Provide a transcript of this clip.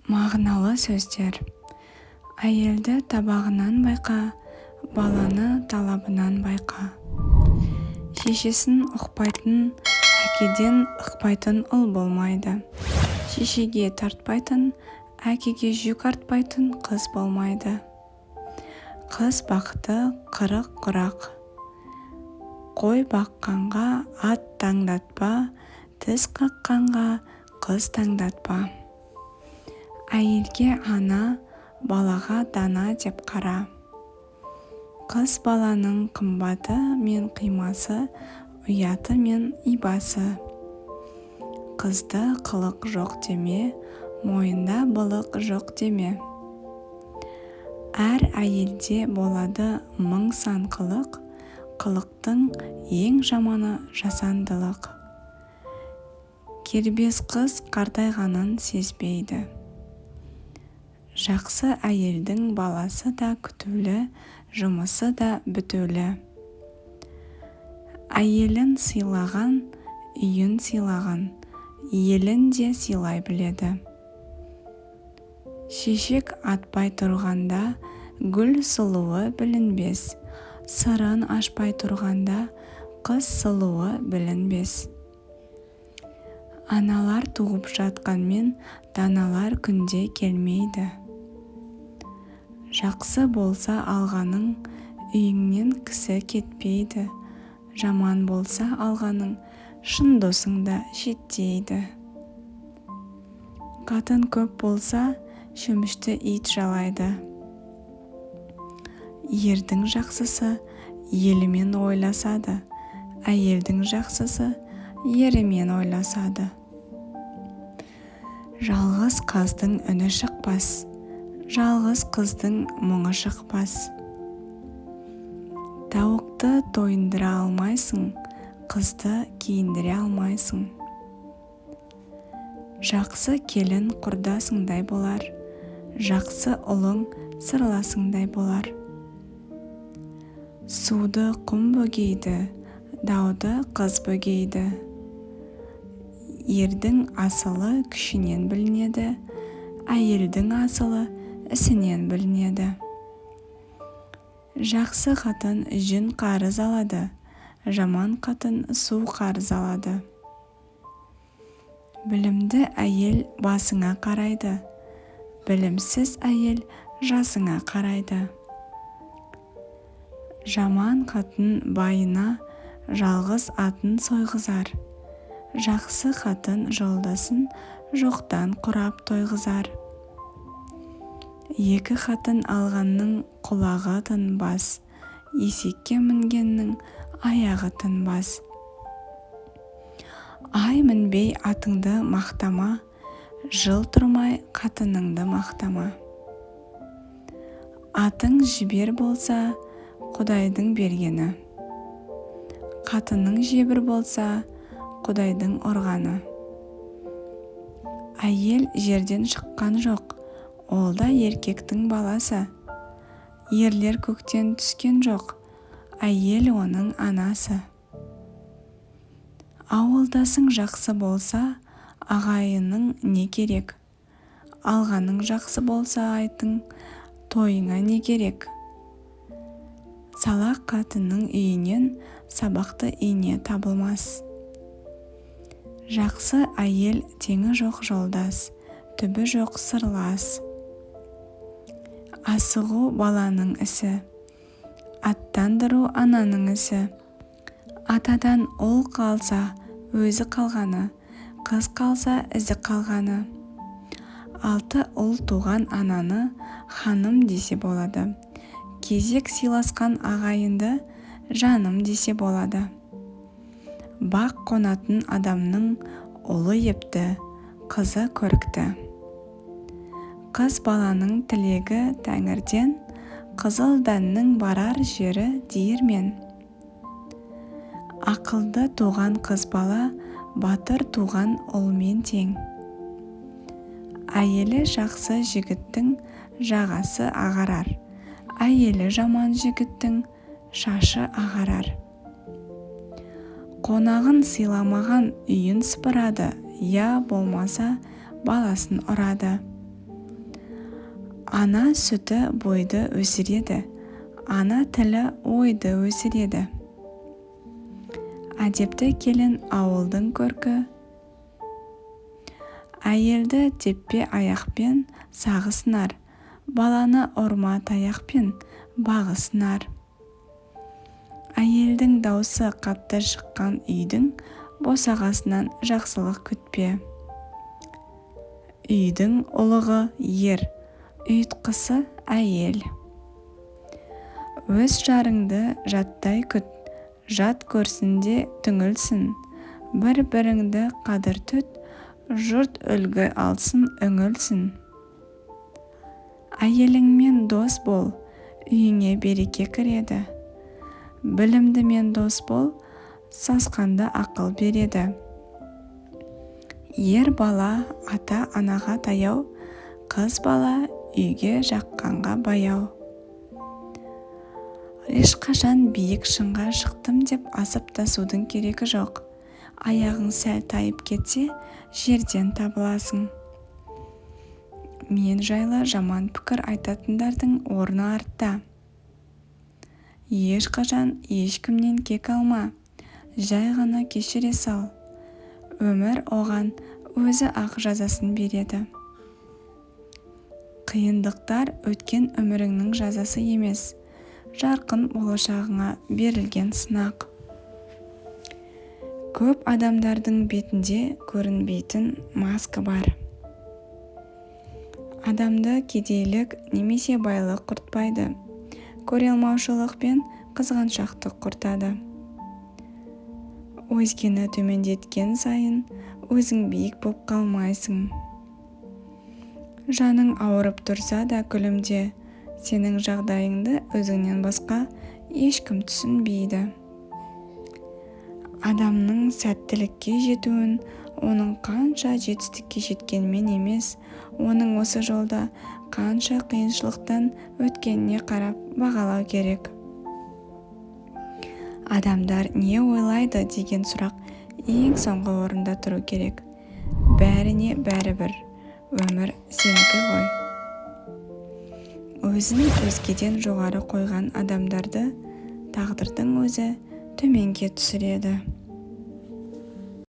Мағыналы сөздер. Әйелді табағынан байқа, баланы талабынан байқа. Шешесін ұқпайтын, әкеден ықпайтын ұл болмайды. Шешеге тартпайтын, әкеге жүк артпайтын қыз болмайды. Қыз бақты қырық құрақ. Қой баққанға ат таңдатпа, тіс қаққанға қыз таңдатпа. Әйелге ана, балаға дана деп қара. Қыз баланың қымбаты мен қимасы, ұяты мен ибасы. Қызды қылық жоқ деме, мойында былық жоқ деме. Әр әйелде болады мың сан қылық, қылықтың ең жаманы жасандылық. Кербез қыз қартайғанын сезбейді. Жақсы әйелдің баласы да күтулі, жұмысы да бүтулі. Әйелін сыйлаған, үйін сыйлаған, елін де сыйлай біледі. Шешек атпай тұрғанда гүл сұлуы білінбес, сырын ашпай тұрғанда қыз сұлуы білінбес. Аналар туып жатқанмен даналар күнде келмейді. Жақсы болса алғаның, үйіңнен кісі кетпейді. Жаман болса алғаның, шын досың да шеттейді. Қатын көп болса, шөмішті ит жалайды. Ердің жақсысы елімен ойласады, әйелдің жақсысы ерімен ойласады. Жалғыз қаздың үні шықпас, жалғыз қыздың мұңы шықпас. Тауықты тойындыра алмайсың, қызды киіндіре алмайсың. Жақсы келін құрдасыңдай болар, жақсы ұлың сырласыңдай болар. Суды құм бөгейді, дауды қыз бөгейді. Ердің асылы күшінен білінеді, әйелдің асылы ісінен білінеді. Жақсы қатын жүн қарыз алады, жаман қатын су қарыз алады. Білімді әйел басыңа қарайды, білімсіз әйел жасыңа қарайды. Жаман қатын байына жалғыз атын сойғызар, жақсы қатын жолдасын жоқтан құрап тойғызар. Екі қатын алғанның құлағы тынбас, есекке мінгеннің аяғы тынбас. Ай мінбей атыңды мақтама, жыл тұрмай қатыныңды мақтама. Атың жібер болса, Құдайдың бергені. Қатының жебір болса, Құдайдың ұрғаны. Әйел жерден шыққан жоқ, ол да еркектің баласы. Ерлер көктен түскен жоқ, әйел оның анасы. Ауылдасың жақсы болса, ағайының не керек? Алғаның жақсы болса айтың, тойыңа не керек? Салақ қатынның үйінен сабақты ине табылмас. Жақсы әйел теңі жоқ жолдас, түбі жоқ сырлас. Асығу баланың ісі, аттандыру ананың ісі. Атадан ұл қалса, өзі қалғаны, қыз қалса, ізі қалғаны. 6 ұл туған ананы ханым десе болады. Кезек сыйласқан ағайынды жаным десе болады. Бақ қонатын адамның ұлы епті, қызы көрікті. Қыз баланың тілегі тәңірден, қызыл дәннің барар жері диірмен. Ақылды туған қыз бала, батыр туған ұлмен тең. Әйелі жақсы жігіттің жағасы ағарар, әйелі жаман жігіттің шашы ағарар. Қонағын сыйламаған үйін сыпырады, я болмаса баласын ұрады. Ана сүті бойды өсіреді, ана тілі ойды өсіреді. Әдепті келін ауылдың көркі. Әйелді теппе аяқпен сағы сынар, баланы ұрма таяқпен бағы сынар. Әйелдің даусы қатты шыққан үйдің босағасынан жақсылық күтпе. Үйдің ұлығы ер, ұйытқысы әйел. Өз жарыңды жаттай күт, жат көрсін де түңілсін. Бір-біріңді қадір түт, жұрт үлгі алсын үңілсін. Әйеліңмен дос бол, үйіңе береке кіреді. Білімдімен дос бол, сасқанды ақыл береді. Ер бала ата-анаға таяу, қыз бала үйге жаққанға баяу. Ешқашан биік шыңға шықтым деп асып тасудың керегі жоқ. Аяғың сәл тайып кетсе, жерден табыласың. Мен жайлы жаман пікір айтатындардың орны артта. Ешқашан ешкімнен кек алма, жай ғана кешіре сал. Өмір оған өзі ақ жазасын береді. Қиындықтар өткен өміріңнің жазасы емес, жарқын болашағыңа берілген сынақ. Көп адамдардың бетінде көрінбейтін маска бар. Адамды кедейлік немесе байлық құртпайды, көре алмаушылық пен қызғаншақтық құртады. Өзгені төмендеткен сайын өзің биік боп қалмайсың. Жаның ауырып тұрса да күлімде, сенің жағдайыңды өзіңнен басқа ешкім түсінбейді. Адамның сәттілікке жетуін оның қанша жетістікке жеткенмен емес, оның осы жолда қанша қиыншылықтан өткеніне қарап бағалау керек. Адамдар не ойлайды деген сұрақ ең соңғы орында тұру керек. Бәріне бәрібір, өмір сенікі ғой. Өзін өзгеден жоғары қойған адамдарды тағдырдың өзі төменге түсіреді.